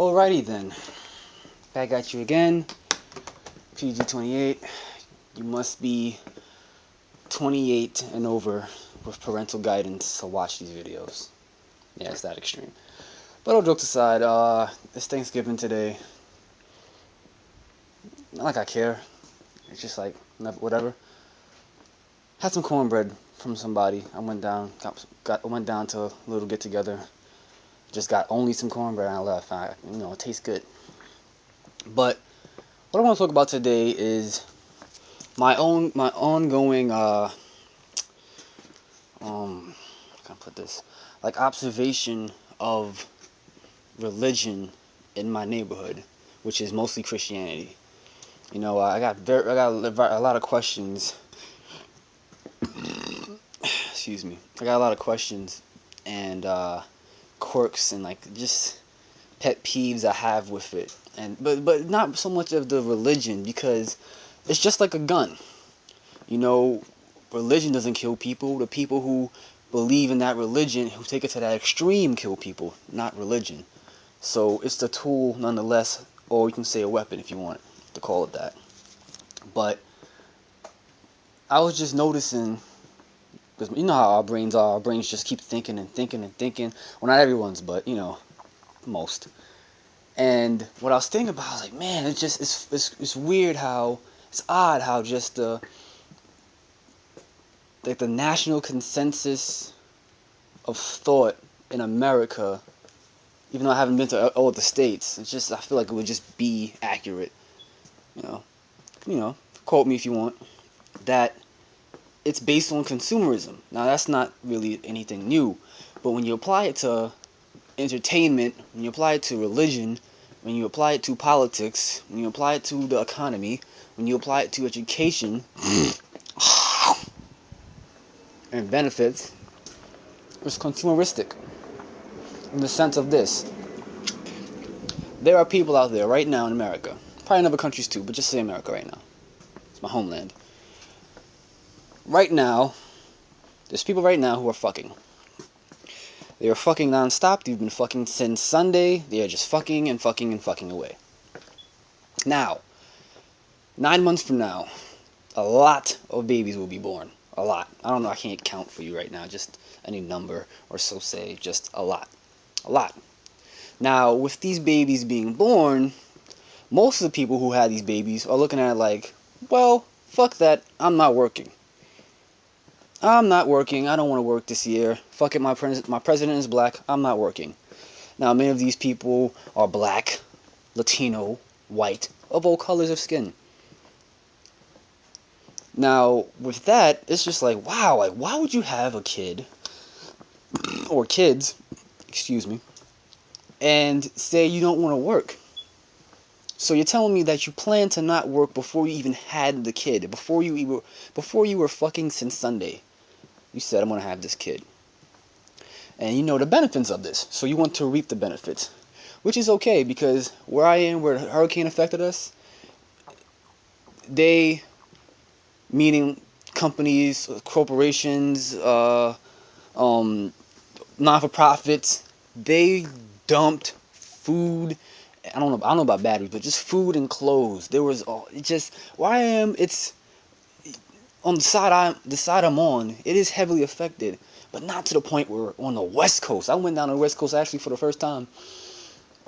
Alrighty then, back at you again. PG-28. You must be 28 and over with parental guidance to watch these videos. Yeah, it's that extreme. But all jokes aside, it's Thanksgiving today. Not like I care. It's just like whatever. Had some cornbread from somebody. I went down, went down to a little get together. Just got only some cornbread and I left. It tastes good. But what I want to talk about today is my ongoing how can I put this, like, observation of religion in my neighborhood, which is mostly Christianity. I got a lot of questions. Excuse me. I got a lot of questions and quirks and like just pet peeves I have with it, and but not so much of the religion, because it's just like a gun. Religion doesn't kill people. The people who believe in that religion, who take it to that extreme, kill people, not religion. So it's the tool nonetheless, or you can say a weapon if you want to call it that. But I was just noticing, because you know how our brains are. Our brains just keep thinking and thinking and thinking. Well, not everyone's, but most. And what I was thinking about, I was like, man, it's weird how, it's odd how just the national consensus of thought in America, even though I haven't been to all the states, I feel like it would just be accurate. Quote me if you want, that it's based on consumerism. Now that's not really anything new, but when you apply it to entertainment, when you apply it to religion, when you apply it to politics, when you apply it to the economy, when you apply it to education and benefits, it's consumeristic. In the sense of this, there are people out there right now in America, probably in other countries too, but just say America right now. It's my homeland. Right now, there's people right now who are fucking. They are fucking non-stop. They've been fucking since Sunday. They are just fucking and fucking and fucking away. Now, 9 months from now, a lot of babies will be born. A lot. I don't know. I can't count for you right now. Just any number or so say. Just a lot. A lot. Now, with these babies being born, most of the people who had these babies are looking at it like, well, fuck that. I'm not working. I don't want to work this year. Fuck it. My president is black. I'm not working. Now, many of these people are black, Latino, white, of all colors of skin. Now, with that, it's just like, wow, like, why would you have a kid, or kids, excuse me, and say you don't want to work? So you're telling me that you plan to not work before you even had the kid, before you were fucking since Sunday. You said, I'm going to have this kid. And you know the benefits of this, so you want to reap the benefits. Which is okay, because where I am, where the hurricane affected us, they, meaning companies, corporations, non-for-profits, they dumped food. I don't know about batteries, but just food and clothes. There was where I am. It's on the side I'm on. It is heavily affected, but not to the point where on the West Coast. I went down to the West Coast actually for the first time.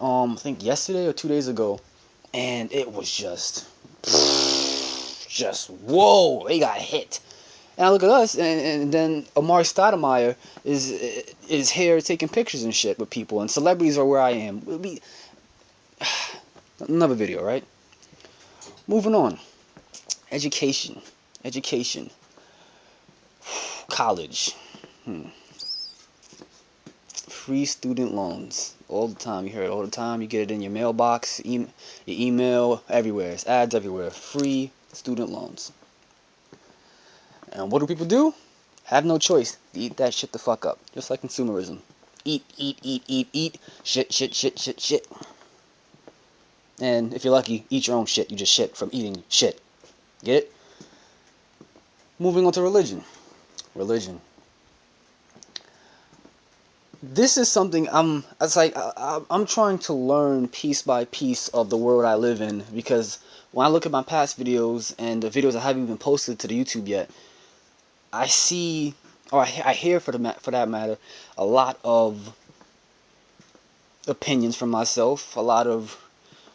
I think yesterday or 2 days ago, and it was just whoa, they got hit. And I look at us, and then Amari Stoudemire is here taking pictures and shit with people, and celebrities are where I am. Another video, right? Moving on. Education. College. Free student loans. All the time. You hear it all the time. You get it in your mailbox, your email, everywhere. It's ads everywhere. Free student loans. And what do people do? Have no choice. Eat that shit the fuck up. Just like consumerism. Eat. Shit. And if you're lucky, eat your own shit. You just shit from eating shit. Get it? Moving on to religion. this is something I'm trying to learn piece by piece of the world I live in, because when I look at my past videos and the videos I haven't even posted to the YouTube yet, I see, or I hear for that matter, a lot of opinions from myself, a lot of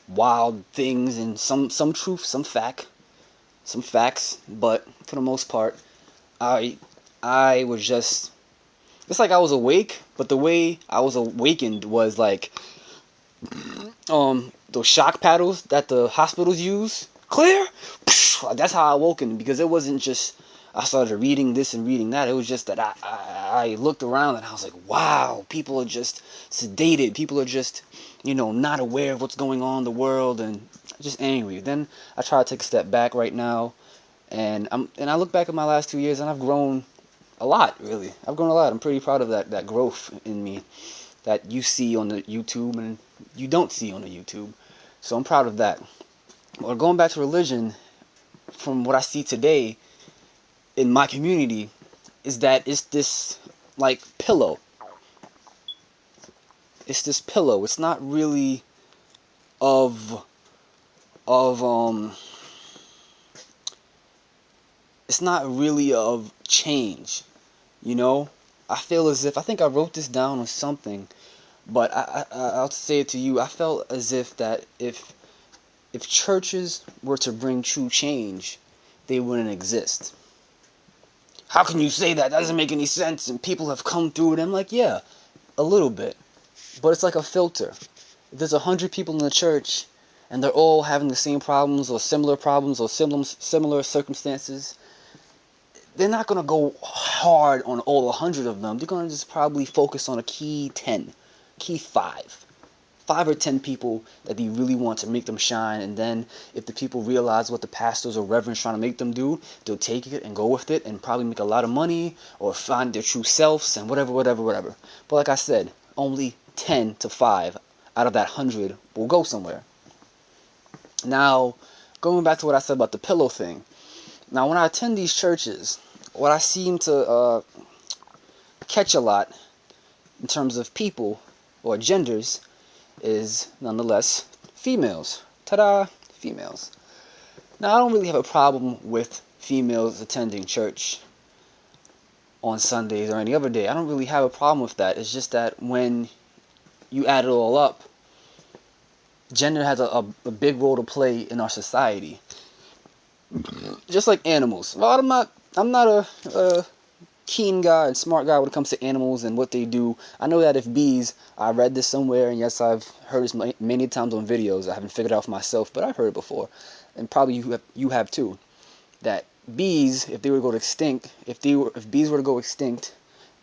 wild things, and some truth, some facts, but for the most part, I I was just, it's like I was awake, but the way I was awakened was like those shock paddles that the hospitals use. Clear. That's how I awoken, because it wasn't just I started reading this and reading that. It was just that I looked around and I was like, wow, people are just sedated. People are just, not aware of what's going on in the world, and just angry. Then I try to take a step back right now, and I look back at my last 2 years, and I've grown a lot, really. I've grown a lot. I'm pretty proud of that growth in me that you see on the YouTube and you don't see on the YouTube. So I'm proud of that. Well, going back to religion, from what I see today in my community, is that it's this like pillow. It's this pillow. It's not really of of it's not really of change, you know? I feel as if, I think I wrote this down or something, but I'll say it to you. I felt as if that if churches were to bring true change, they wouldn't exist. How can you say that? That doesn't make any sense. And people have come through it. I'm like, yeah, a little bit. But it's like a filter. If there's 100 people in the church and they're all having the same problems or similar circumstances, they're not going to go hard on all 100 of them. They're going to just probably focus on a key 10, key 5. 5 or 10 people that they really want to make them shine, and then if the people realize what the pastors or reverends trying to make them do, they'll take it and go with it and probably make a lot of money or find their true selves and whatever. But like I said, only 10 to 5 out of that 100 will go somewhere. Now, going back to what I said about the pillow thing. Now, when I attend these churches, what I seem to catch a lot in terms of people or genders is nonetheless females. Ta-da! Females. Now, I don't really have a problem with females attending church on Sundays or any other day. I don't really have a problem with that. It's just that when you add it all up, gender has a big role to play in our society. Just like animals. Well, I'm not a keen guy and smart guy when it comes to animals and what they do. I know that if bees, I read this somewhere, and yes, I've heard this many times on videos. I haven't figured it out for myself, but I've heard it before, and probably you have too. That bees, if they were to go extinct, if bees were to go extinct,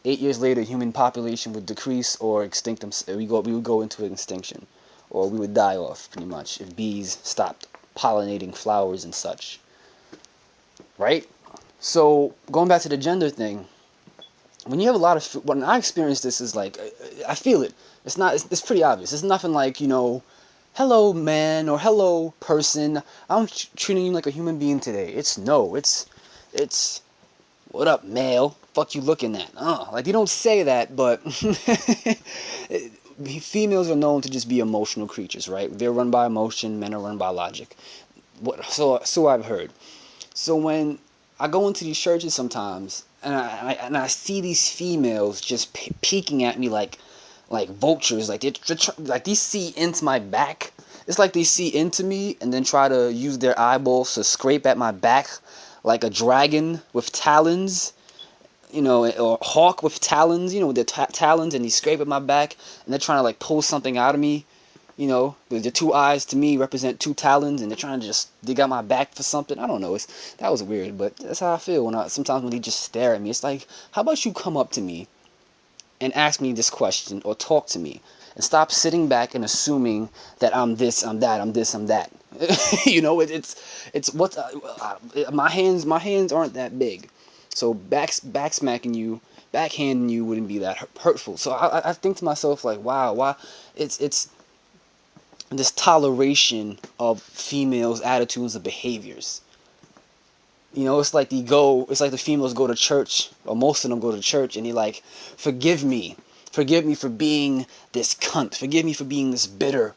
8 years later, human population would decrease or extinct them. We would go into extinction, or we would die off pretty much if bees stopped pollinating flowers and such. Right? So going back to the gender thing, when you have a lot of, when I experience this, is like I feel it. It's pretty obvious. It's nothing like, hello man or hello person, I'm treating you like a human being today. It's what up male, fuck you looking at. Like, they don't say that, but females are known to just be emotional creatures, right? They're run by emotion, men are run by logic. So I've heard. So when I go into these churches sometimes, and I see these females just peeking at me like vultures, like like they see into my back. It's like they see into me and then try to use their eyeballs to scrape at my back, like a dragon with talons, or a hawk with talons, with their talons, and they scrape at my back, and they're trying to like pull something out of me. The two eyes to me represent two talons, and they're trying to just dig out my back for something. I don't know. That was weird, but that's how I feel sometimes when they just stare at me. It's like, how about you come up to me and ask me this question or talk to me, and stop sitting back and assuming that I'm this, I'm that, I'm this, I'm that. It's what my hands aren't that big, so backhanding you wouldn't be that hurtful. So I think to myself like, wow, why it's this toleration of females' attitudes and behaviors. It's like the females go to church, or most of them go to church, and they like, forgive me Forgive me for being this cunt. Forgive me for being this bitter,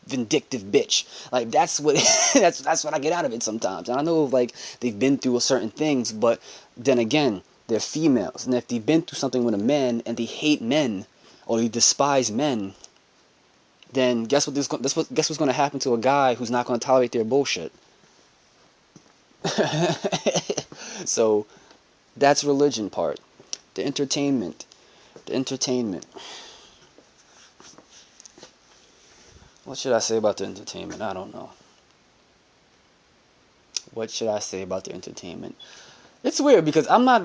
vindictive bitch. Like, that's what that's what I get out of it sometimes. And I know, like, they've been through certain things, but then again, they're females, and if they've been through something with a man and they hate men or they despise men, then guess what's going to happen to a guy who's not going to tolerate their bullshit. So that's religion part. The entertainment. What should I say about the entertainment? I don't know. What should I say about the entertainment? It's weird because I'm not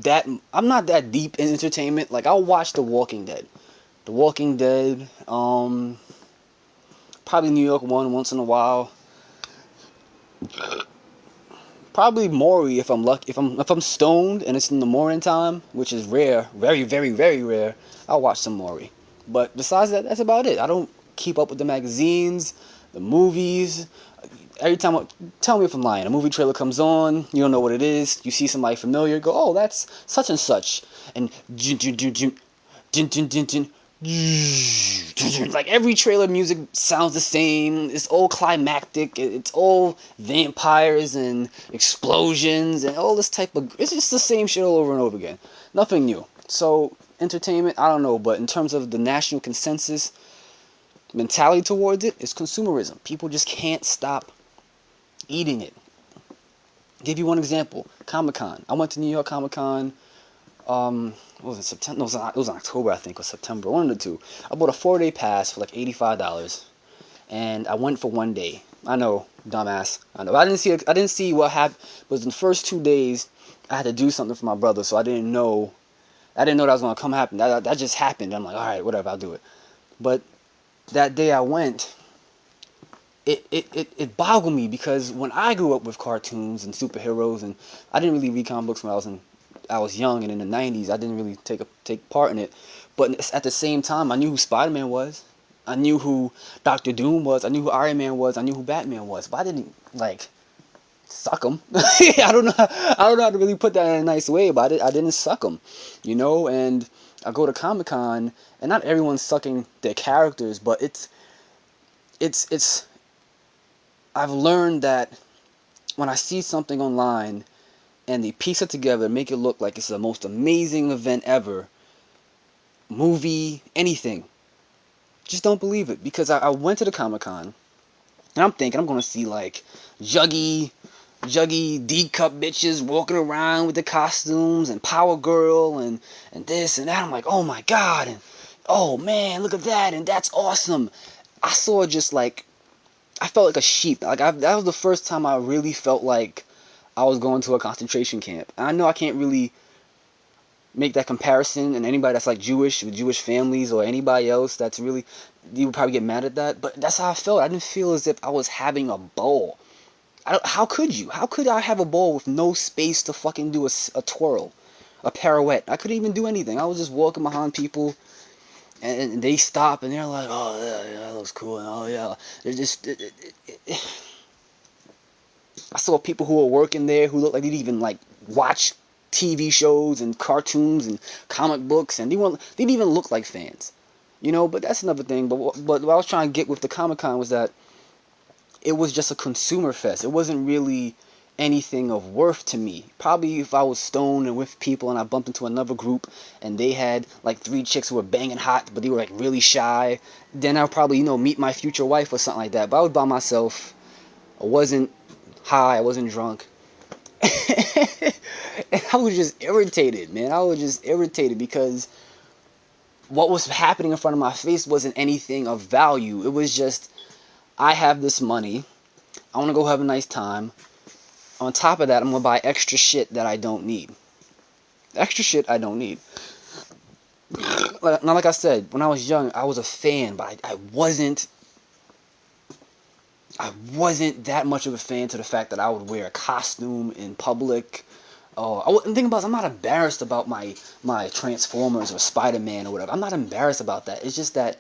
that deep in entertainment. Like, I'll watch The Walking Dead. The Walking Dead, probably New York one once in a while. Probably Maury if I'm lucky. If I'm stoned and it's in the morning time, which is rare, very very very rare, I'll watch some Maury. But besides that, that's about it. I don't keep up with the magazines, the movies. Every time, tell me if I'm lying. A movie trailer comes on, you don't know what it is. You see somebody familiar, go, oh, that's such and such, and like every trailer music sounds the same. It's all climactic. It's all vampires and explosions and all this type of. It's just the same shit all over and over again. Nothing new. So entertainment, I don't know, but in terms of the national consensus mentality towards it, it's consumerism. People just can't stop eating it. I'll give you one example. Comic-Con. I went to New York Comic-Con. What was it, September? No, it was in October, I think, or September. One of the two. I bought a 4-day pass for like $85, and I went for one day. I know, dumbass. I know. I didn't see what happened. But in the first 2 days, I had to do something for my brother, so I didn't know. That was gonna come happen. That just happened. I'm like, all right, whatever, I'll do it. But that day I went, it boggled me because when I grew up with cartoons and superheroes, and I didn't really read comic books when I was young, and in the 90s I didn't really take part in it, but at the same time I knew who Spider-Man was, I knew who Doctor Doom was, I knew who Iron Man was, I knew who Batman was, but I didn't like suck them. I don't know how to really put that in a nice way about it. I didn't suck them, and I go to Comic-Con and not everyone's sucking their characters, but it's I've learned that when I see something online and they piece it together and make it look like it's the most amazing event ever, movie, anything, just don't believe it. Because I went to the Comic-Con and I'm thinking I'm going to see like juggy D-cup bitches walking around with the costumes and Power Girl and this and that. I'm like, oh my god, and oh man, look at that, and that's awesome. I saw just like, I felt like a sheep. Like, that was the first time I really felt like I was going to a concentration camp. And I know I can't really make that comparison, and anybody that's like Jewish, with Jewish families, or anybody else that's really, you would probably get mad at that, but that's how I felt. I didn't feel as if I was having a ball. How could you? How could I have a ball with no space to fucking do a twirl, a pirouette? I couldn't even do anything. I was just walking behind people, and they stop, and they're like, oh, yeah, that looks cool, and oh, yeah. They're just, I saw people who were working there who looked like they'd even, like, watch TV shows and cartoons and comic books, and they didn't even look like fans. But that's another thing. But what I was trying to get with the Comic-Con was that it was just a consumer fest. It wasn't really anything of worth to me. Probably if I was stoned and with people and I bumped into another group and they had like 3 chicks who were banging hot but they were like really shy, then I'll probably, meet my future wife or something like that. But I was by myself. I wasn't high. I wasn't drunk. And I was just irritated, man. I was just irritated because what was happening in front of my face wasn't anything of value. It was just, I have this money. I want to go have a nice time. On top of that, I'm going to buy extra shit that I don't need. Extra shit I don't need. Now, like I said, when I was young, I was a fan, but I wasn't that much of a fan to the fact that I would wear a costume in public. The thing about it is, I'm not embarrassed about my Transformers or Spider-Man or whatever. I'm not embarrassed about that. It's just that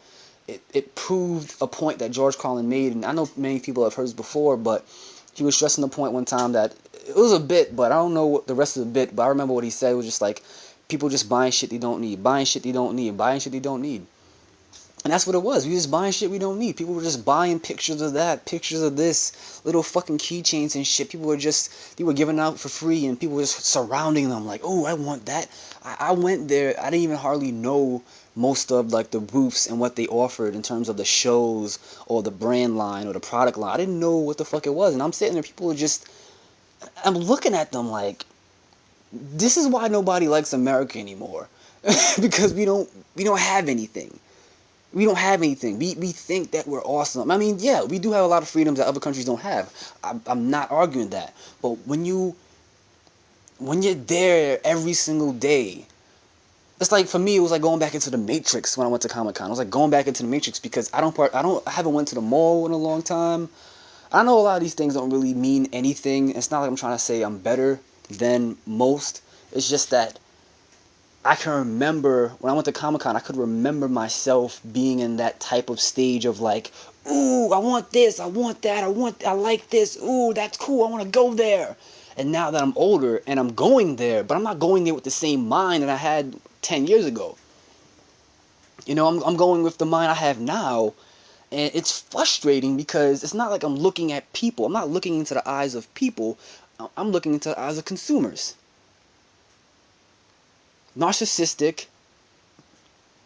it proved a point that George Carlin made, and I know many people have heard this before, but he was stressing the point one time that it was a bit, but I don't know what the rest of the bit, but I remember what he said. It was just like, People just buying shit they don't need, buying shit they don't need, buying shit they don't need. And that's what it was. We just buying shit we don't need. People were just buying pictures of that, pictures of this, little fucking keychains and shit. They were giving out for free, and people were just surrounding them like, oh, I want that. I went there. I didn't even hardly know most of like the booths and what they offered in terms of the shows or the brand line or the product line. I didn't know what the fuck it was. And I'm sitting there, people are just, I'm looking at them like, this is why nobody likes America anymore. Because we don't have anything. We don't have anything. We think that we're awesome. I mean, yeah, we do have a lot of freedoms that other countries don't have. I'm not arguing that. But when you're there every single day, it's like, for me, it was like going back into the Matrix when I went to Comic-Con. It was like going back into the Matrix because I haven't went to the mall in a long time. I know a lot of these things don't really mean anything. It's not like I'm trying to say I'm better than most. It's just that I can remember when I went to Comic-Con, I could remember myself being in that type of stage of like, ooh, I want this, I want that, I like this, ooh, that's cool, I want to go there. And now that I'm older and I'm going there, but I'm not going there with the same mind that I had 10 years ago. You know, I'm going with the mind I have now, and it's frustrating because it's not like I'm looking at people. I'm not looking into the eyes of people. I'm looking into the eyes of consumers. Narcissistic,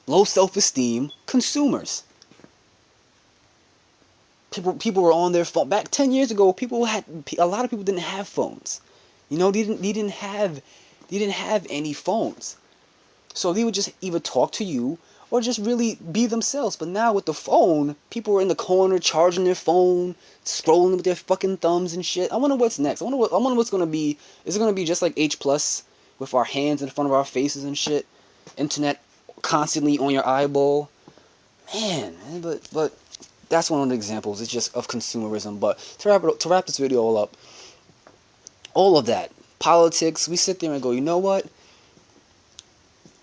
low self-esteem consumers. People were on their phone. Back 10 years ago, a lot of people didn't have phones. You know, they didn't have any phones. So they would just either talk to you or just really be themselves. But now with the phone, people are in the corner charging their phone, scrolling with their fucking thumbs and shit. I wonder what's next. I wonder what's gonna be. Is it gonna be just like H plus with our hands in front of our faces and shit? Internet constantly on your eyeball. Man, but that's one of the examples. It's just of consumerism. But to wrap this video all of that politics, we sit there and go, you know what?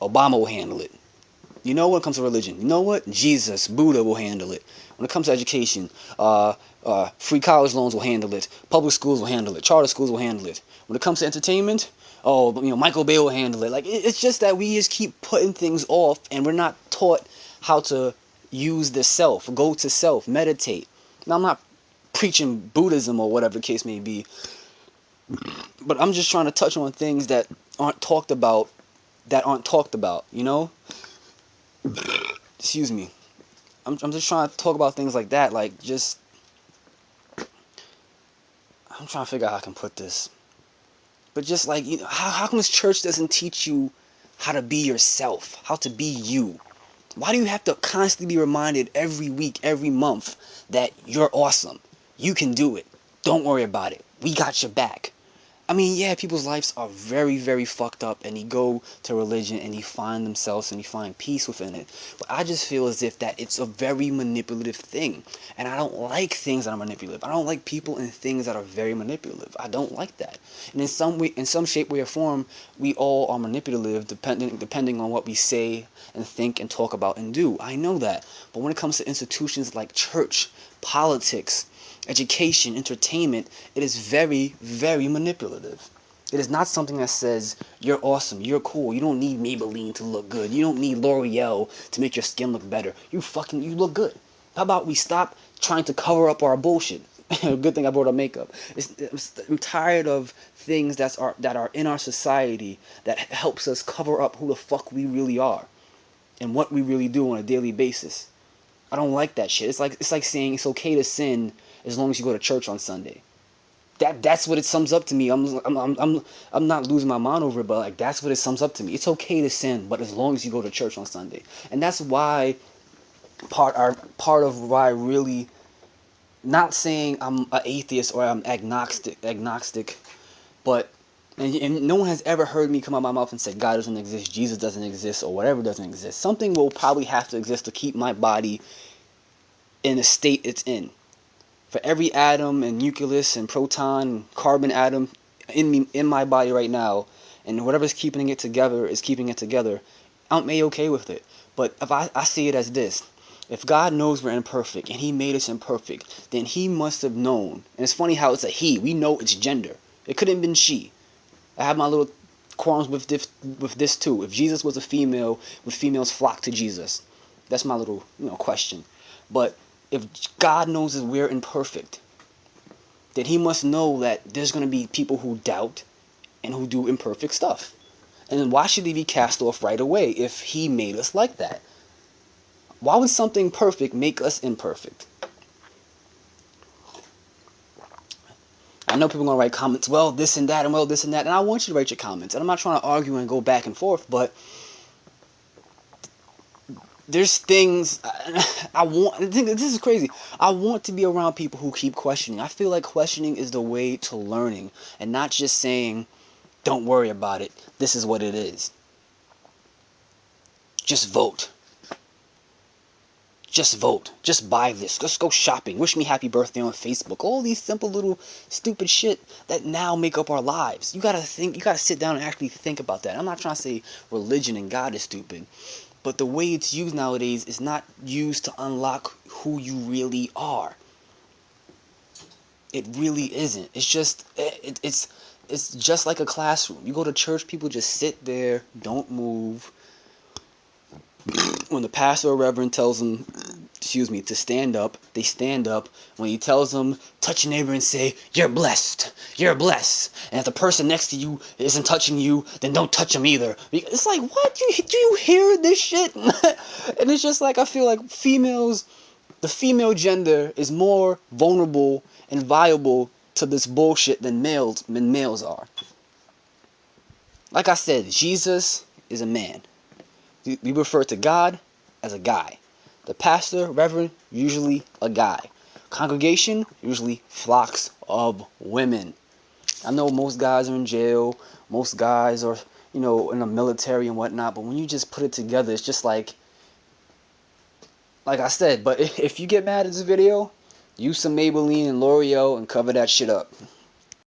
Obama will handle it. You know, when it comes to religion, you know what? Jesus, Buddha will handle it. When it comes to education, free college loans will handle it. Public schools will handle it. Charter schools will handle it. When it comes to entertainment, Michael Bay will handle it. Like, it's just that we just keep putting things off, and we're not taught how to use the self, go to self, meditate. Now, I'm not preaching Buddhism or whatever the case may be, but I'm just trying to touch on things that aren't talked about, you know? Excuse me. I'm just trying to talk about things like that, like, just, I'm trying to figure out how I can put this. But just like, you know, how come this church doesn't teach you how to be yourself, how to be you? Why do you have to constantly be reminded every week, every month that you're awesome? You can do it. Don't worry about it. We got your back. I mean, yeah, people's lives are very, very fucked up, and they go to religion and they find themselves and they find peace within it. But I just feel as if that it's a very manipulative thing, and I don't like things that are manipulative. I don't like people and things that are very manipulative. I don't like that. And in some way, in some shape, way, or form, we all are manipulative, depending on what we say and think and talk about and do. I know that. But when it comes to institutions like church, politics, education, entertainment, it is very, very manipulative. It is not something that says, you're awesome, you're cool, you don't need Maybelline to look good, you don't need L'Oreal to make your skin look better. You look good. How about we stop trying to cover up our bullshit? Good thing I brought up makeup. I'm tired of things that are in our society that helps us cover up who the fuck we really are and what we really do on a daily basis. I don't like that shit. It's like saying it's okay to sin as long as you go to church on Sunday. That's what it sums up to me. I'm not losing my mind over it, but like, that's what it sums up to me. It's okay to sin, but as long as you go to church on Sunday. And that's why part of why I really, not saying I'm an atheist or I'm agnostic, but and no one has ever heard me come out my mouth and say God doesn't exist, Jesus doesn't exist, or whatever doesn't exist. Something will probably have to exist to keep my body in the state it's in. For every atom and nucleus and proton and carbon atom in my body right now, and whatever's keeping it together is keeping it together, I'm okay with it. But if I see it as this: if God knows we're imperfect and He made us imperfect, then He must have known. And it's funny how it's a He. We know it's gender. It could have been she. I have my little Qualms with this too. If Jesus was a female, would females flock to Jesus? That's my little question. But if God knows that we're imperfect, then He must know that there's going to be people who doubt and who do imperfect stuff. And why should they be cast off right away if He made us like that? Why would something perfect make us imperfect? I know people are going to write comments, well, this and that, and well, this and that. And I want you to write your comments. And I'm not trying to argue and go back and forth, but there's things I want. This is crazy. I want to be around people who keep questioning. I feel like questioning is the way to learning and not just saying, don't worry about it. This is what it is. Just vote. Just vote. Just buy this. Let's go shopping. Wish me happy birthday on Facebook. All these simple little stupid shit that now make up our lives. You gotta think. You gotta sit down and actually think about that. I'm not trying to say religion and God is stupid, but the way it's used nowadays is not used to unlock who you really are. It really isn't. It's just it's just like a classroom. You go to church, people just sit there, don't move. When the pastor or reverend tells them, to stand up, they stand up. When he tells them, touch your neighbor and say, you're blessed, you're blessed. And if the person next to you isn't touching you, then don't touch them either. It's like, what? Do you hear this shit? And it's just like, I feel like the female gender is more vulnerable and viable to this bullshit than males are. Like I said, Jesus is a man. We refer to God as a guy. The pastor, reverend, usually a guy. Congregation, usually flocks of women. I know most guys are in jail. Most guys are, in the military and whatnot. But when you just put it together, it's just like I said. But if you get mad at this video, use some Maybelline and L'Oreal and cover that shit up.